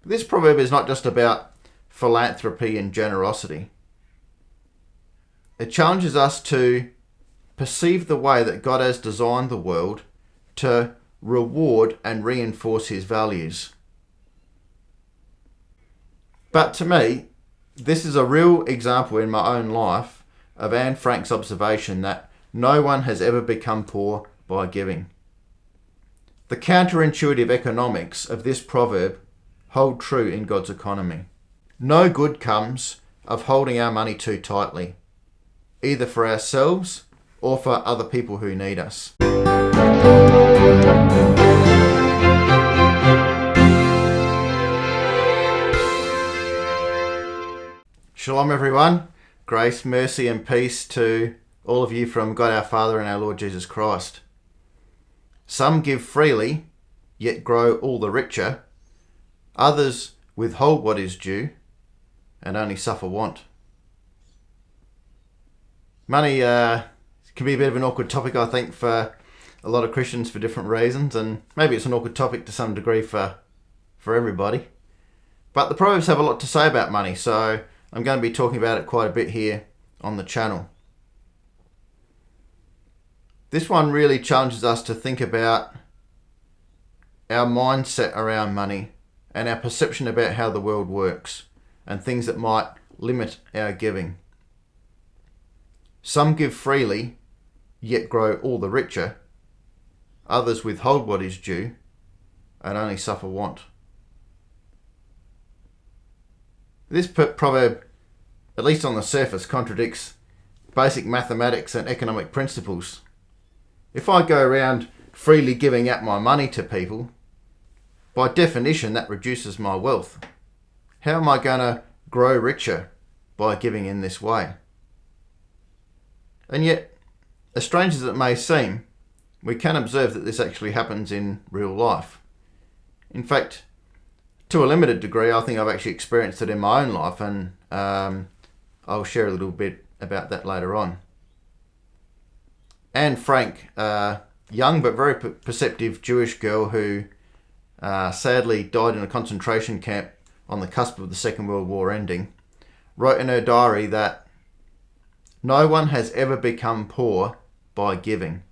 This proverb is not just about philanthropy and generosity. It challenges us to perceive the way that God has designed the world to reward and reinforce his values. But to me, this is a real example in my own life of Anne Frank's observation that no one has ever become poor by giving. The counterintuitive economics of this proverb hold true in God's economy. No good comes of holding our money too tightly, either for ourselves or for other people who need us. Shalom everyone. Grace, mercy and peace to all of you from God our Father and our Lord Jesus Christ. Some give freely, yet grow all the richer. Others withhold what is due and only suffer want. Money can be a bit of an awkward topic, I think, for a lot of Christians for different reasons, and maybe it's an awkward topic to some degree for everybody. But the Proverbs have a lot to say about money, so I'm going to be talking about it quite a bit here on the channel. This one really challenges us to think about our mindset around money and our perception about how the world works and things that might limit our giving. Some give freely, yet grow all the richer. Others withhold what is due and only suffer want. This proverb, at least on the surface, contradicts basic mathematics and economic principles. If I go around freely giving out my money to people, by definition that reduces my wealth. How am I going to grow richer by giving in this way? And yet, as strange as it may seem, we can observe that this actually happens in real life. In fact, to a limited degree, I think I've actually experienced it in my own life, and I'll share a little bit about that later on. Anne Frank, a young but very perceptive Jewish girl who sadly died in a concentration camp on the cusp of the Second World War ending, wrote in her diary that no one has ever become poor by giving.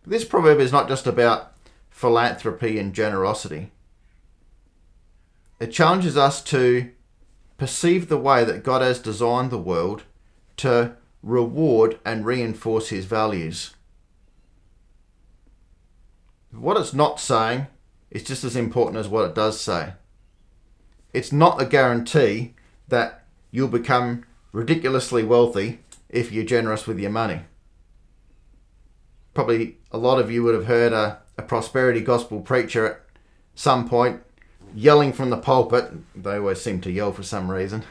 This proverb is not just about philanthropy and generosity. It challenges us to perceive the way that God has designed the world to reward and reinforce his values. What it's not saying is just as important as what it does say. It's not a guarantee that you'll become ridiculously wealthy if you're generous with your money. Probably a lot of you would have heard a prosperity gospel preacher at some point yelling from the pulpit. They always seem to yell for some reason.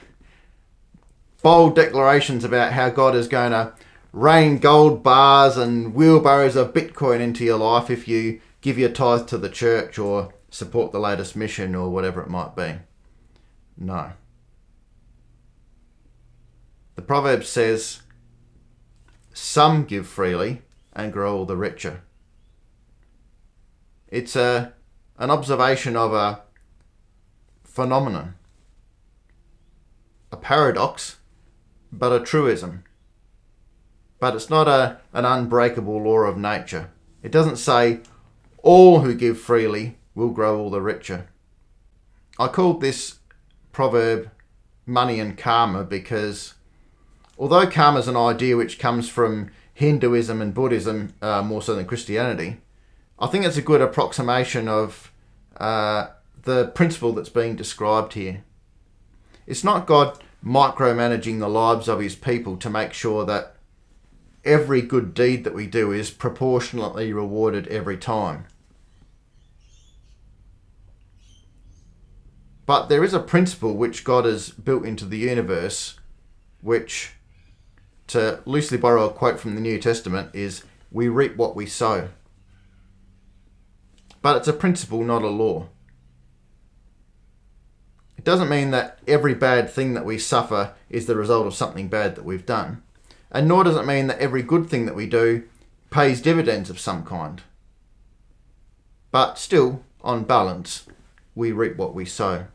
Bold declarations about how God is going to rain gold bars and wheelbarrows of Bitcoin into your life if you give your tithe to the church or support the latest mission or whatever it might be. No. The proverb says, some give freely and grow all the richer. It's an observation of a phenomenon, a paradox, but a truism. But it's not an unbreakable law of nature. It doesn't say all who give freely will grow all the richer. I called this proverb money and karma because although karma is an idea which comes from Hinduism and Buddhism more so than Christianity, I think it's a good approximation of the principle that's being described here. It's not God micromanaging the lives of his people to make sure that every good deed that we do is proportionately rewarded every time. But there is a principle which God has built into the universe, which, to loosely borrow a quote from the New Testament, is we reap what we sow. But it's a principle, not a law. It doesn't mean that every bad thing that we suffer is the result of something bad that we've done. And nor does it mean that every good thing that we do pays dividends of some kind. But still, on balance, we reap what we sow.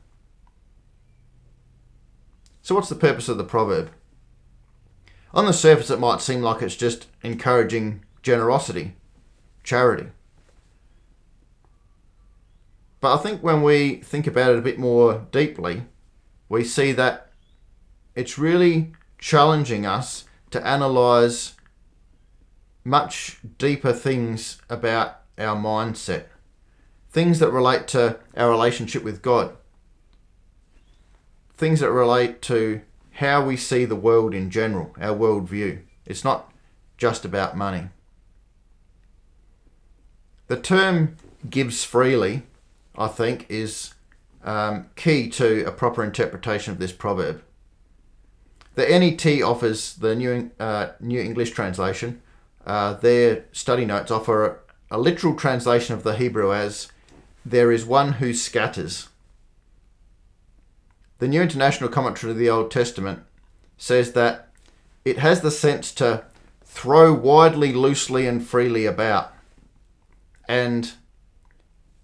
So what's the purpose of the proverb? On the surface, it might seem like it's just encouraging generosity, charity. But I think when we think about it a bit more deeply, we see that it's really challenging us to analyse much deeper things about our mindset, things that relate to our relationship with God, things that relate to how we see the world in general, our worldview. It's not just about money. The term gives freely, I think, is key to a proper interpretation of this proverb. The NET offers, the New English Translation, their study notes offer a literal translation of the Hebrew as, "There is one who scatters." The New International Commentary of the Old Testament says that it has the sense to throw widely, loosely and freely about, and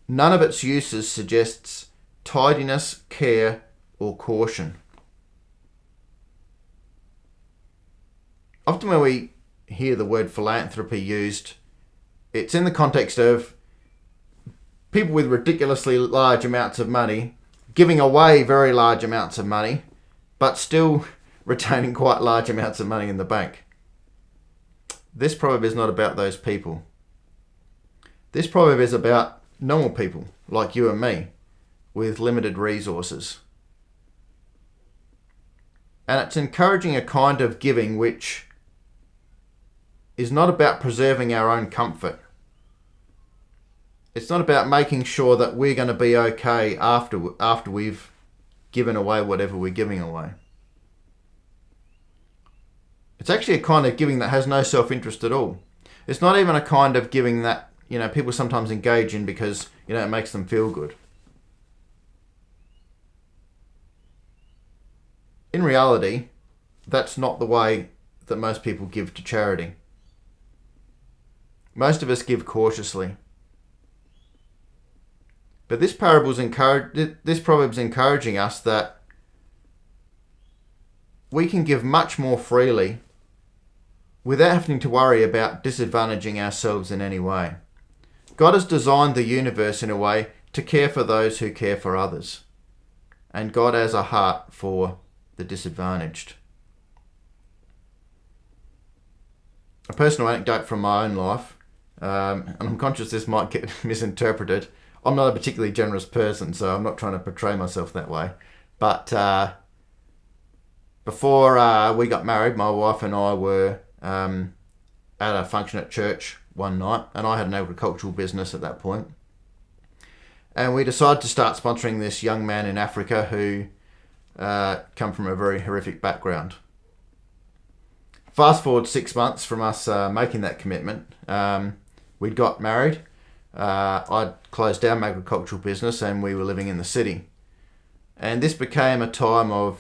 none of its uses suggests tidiness, care or caution. Often when we hear the word philanthropy used, it's in the context of people with ridiculously large amounts of money giving away very large amounts of money, but still retaining quite large amounts of money in the bank. This proverb is not about those people. This proverb is about normal people like you and me with limited resources. And it's encouraging a kind of giving which is not about preserving our own comfort. It's not about making sure that we're going to be okay after we've given away whatever we're giving away. It's actually a kind of giving that has no self-interest at all. It's not even a kind of giving that, people sometimes engage in because, it makes them feel good. In reality, that's not the way that most people give to charity. Most of us give cautiously. But this proverb's encouraging us that we can give much more freely without having to worry about disadvantaging ourselves in any way. God has designed the universe in a way to care for those who care for others. And God has a heart for the disadvantaged. A personal anecdote from my own life, and I'm conscious this might get misinterpreted. I'm not a particularly generous person, so I'm not trying to portray myself that way. But before we got married, my wife and I were at a function at church one night, and I had an agricultural business at that point. And we decided to start sponsoring this young man in Africa who come from a very horrific background. Fast forward 6 months from us making that commitment, we'd got married. I'd closed down my agricultural business and we were living in the city. And this became a time of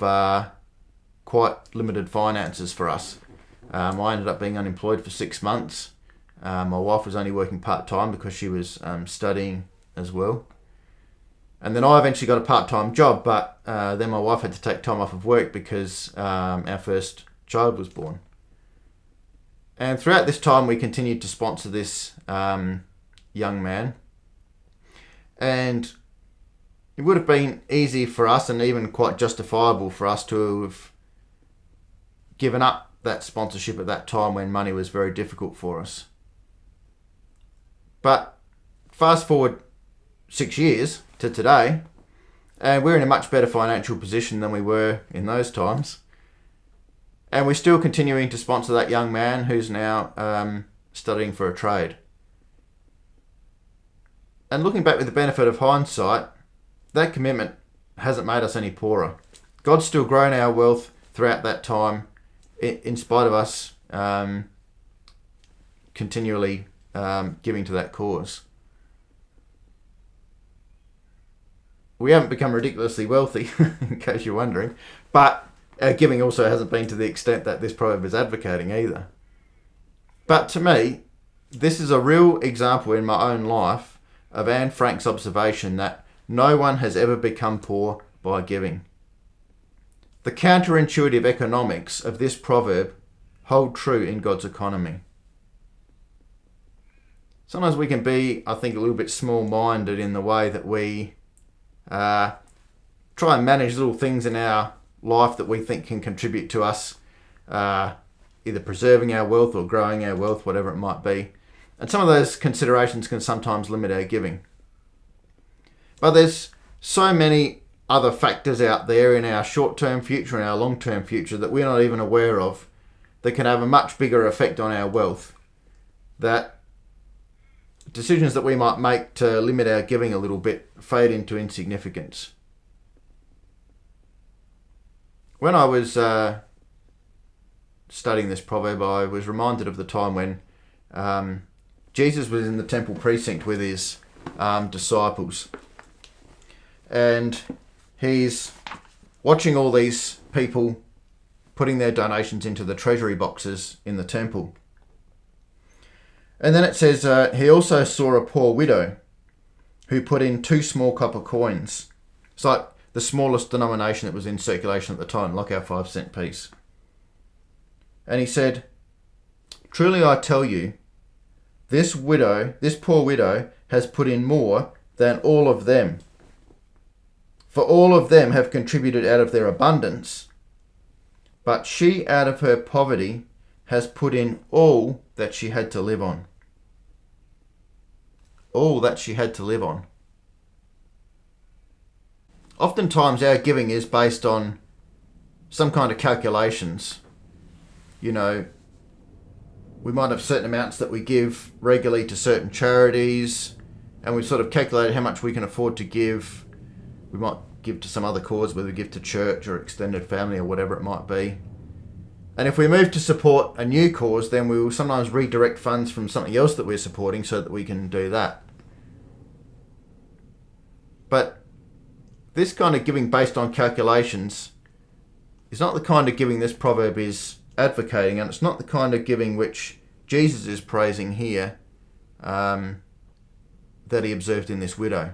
quite limited finances for us. I ended up being unemployed for 6 months. My wife was only working part-time because she was studying as well. And then I eventually got a part-time job, but then my wife had to take time off of work because our first child was born. And throughout this time, we continued to sponsor this young man. And it would have been easy for us and even quite justifiable for us to have given up that sponsorship at that time when money was very difficult for us. But fast forward 6 years to today, and we're in a much better financial position than we were in those times. And we're still continuing to sponsor that young man who's now studying for a trade. And looking back with the benefit of hindsight, that commitment hasn't made us any poorer. God's still grown our wealth throughout that time, in spite of us continually giving to that cause. We haven't become ridiculously wealthy, in case you're wondering, but our giving also hasn't been to the extent that this proverb is advocating either. But to me, this is a real example in my own life of Anne Frank's observation that no one has ever become poor by giving. The counterintuitive economics of this proverb hold true in God's economy. Sometimes we can be, I think, a little bit small-minded in the way that we try and manage little things in our life that we think can contribute to us either preserving our wealth or growing our wealth, whatever it might be. And some of those considerations can sometimes limit our giving. But there's so many other factors out there in our short-term future and our long-term future that we're not even aware of that can have a much bigger effect on our wealth, that decisions that we might make to limit our giving a little bit fade into insignificance. When I was studying this proverb, I was reminded of the time when Jesus was in the temple precinct with his disciples, and he's watching all these people putting their donations into the treasury boxes in the temple. And then it says he also saw a poor widow who put in 2 small copper coins. It's like the smallest denomination that was in circulation at the time, like our 5-cent piece. And he said, "Truly I tell you, this poor widow, has put in more than all of them. For all of them have contributed out of their abundance, but she out of her poverty has put in all that she had to live on." All that she had to live on. Oftentimes our giving is based on some kind of calculations. You know, we might have certain amounts that we give regularly to certain charities, and we've sort of calculated how much we can afford to give. We might give to some other cause, whether we give to church or extended family or whatever it might be. And if we move to support a new cause, then we will sometimes redirect funds from something else that we're supporting so that we can do that. But this kind of giving based on calculations is not the kind of giving this proverb is advocating, and it's not the kind of giving which Jesus is praising here that he observed in this widow.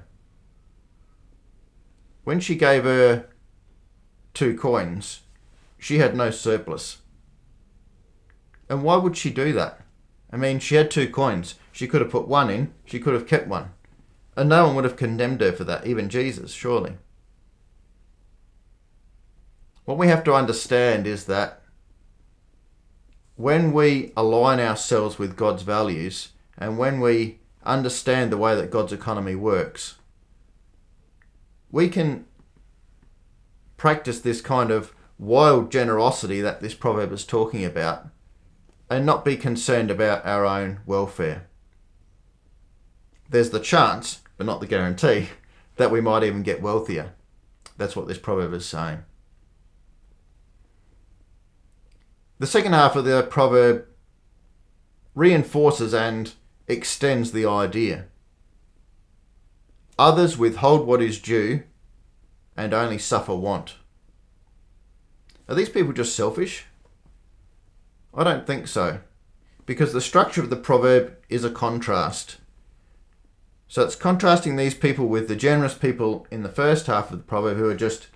When she gave her 2 coins, she had no surplus. And why would she do that? I mean, she had 2 coins. She could have put 1 in, she could have kept 1. And no one would have condemned her for that, even Jesus, surely. What we have to understand is that when we align ourselves with God's values, and when we understand the way that God's economy works, we can practice this kind of wild generosity that this proverb is talking about and not be concerned about our own welfare. There's the chance, but not the guarantee, that we might even get wealthier. That's what this proverb is saying. The second half of the proverb reinforces and extends the idea. Others withhold what is due and only suffer want. Are these people just selfish? I don't think so, because the structure of the proverb is a contrast. So it's contrasting these people with the generous people in the first half of the proverb who are just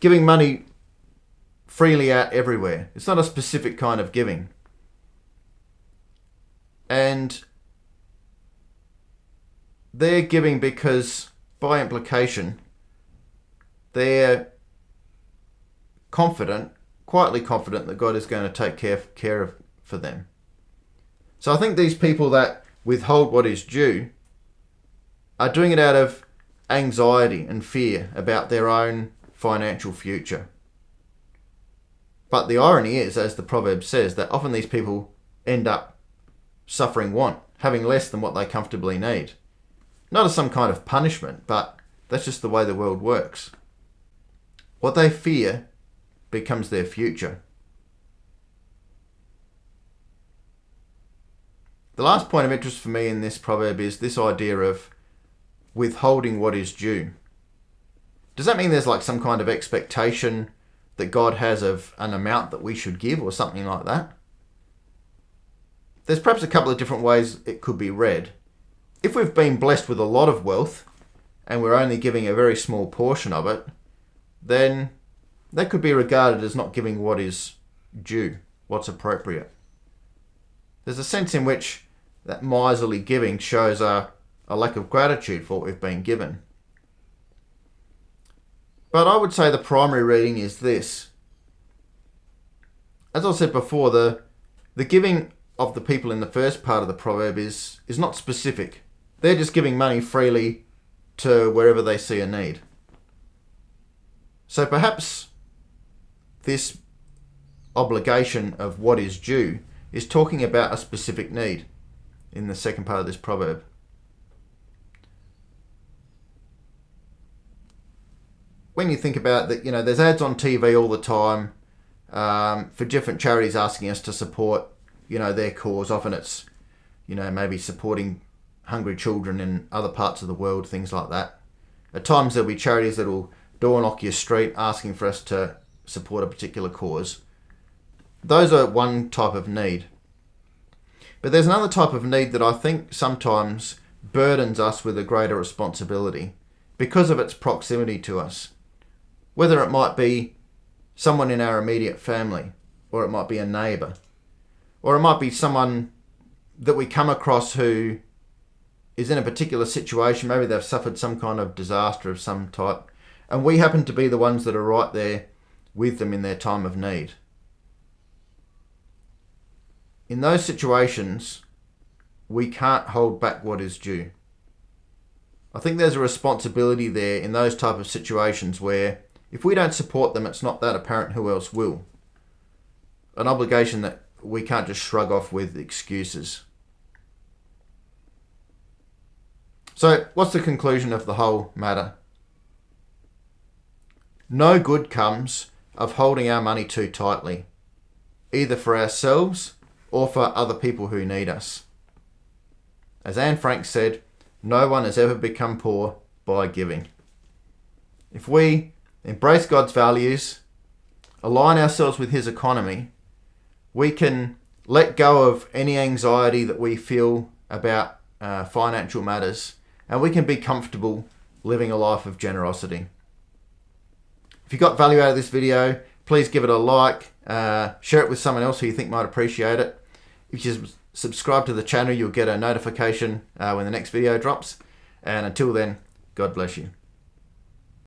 giving money freely out everywhere. It's not a specific kind of giving. And they're giving because, by implication, they're quietly confident that God is going to take care of for them. So I think these people that withhold what is due are doing it out of anxiety and fear about their own financial future. But the irony is, as the proverb says, that often these people end up suffering want, having less than what they comfortably need. Not as some kind of punishment, but that's just the way the world works. What they fear becomes their future. The last point of interest for me in this proverb is this idea of withholding what is due. Does that mean there's like some kind of expectation that God has of an amount that we should give or something like that? There's perhaps a couple of different ways it could be read. if we've been blessed with a lot of wealth and we're only giving a very small portion of it, then that could be regarded as not giving what is due, what's appropriate. There's a sense in which that miserly giving shows a lack of gratitude for what we've been given. But I would say the primary reading is this. As I said before, the giving of the people in the first part of the proverb is not specific. They're just giving money freely to wherever they see a need. So perhaps this obligation of what is due is talking about a specific need in the second part of this proverb. When you think about that, there's ads on TV all the time for different charities asking us to support, their cause. Often it's, maybe supporting hungry children in other parts of the world, things like that. At times there'll be charities that will door knock your street asking for us to support a particular cause. Those are one type of need. But there's another type of need that I think sometimes burdens us with a greater responsibility because of its proximity to us. Whether it might be someone in our immediate family, or it might be a neighbour, or it might be someone that we come across who is in a particular situation. Maybe they've suffered some kind of disaster of some type, and we happen to be the ones that are right there with them in their time of need. In those situations, we can't hold back what is due. I think there's a responsibility there in those type of situations where if we don't support them, it's not that apparent who else will. An obligation that we can't just shrug off with excuses. So, what's the conclusion of the whole matter? No good comes of holding our money too tightly, either for ourselves or for other people who need us. As Anne Frank said, no one has ever become poor by giving. If we embrace God's values, align ourselves with His economy, we can let go of any anxiety that we feel about financial matters, and we can be comfortable living a life of generosity. If you got value out of this video, please give it a like, share it with someone else who you think might appreciate it. If you subscribe to the channel, you'll get a notification when the next video drops. And until then, God bless you.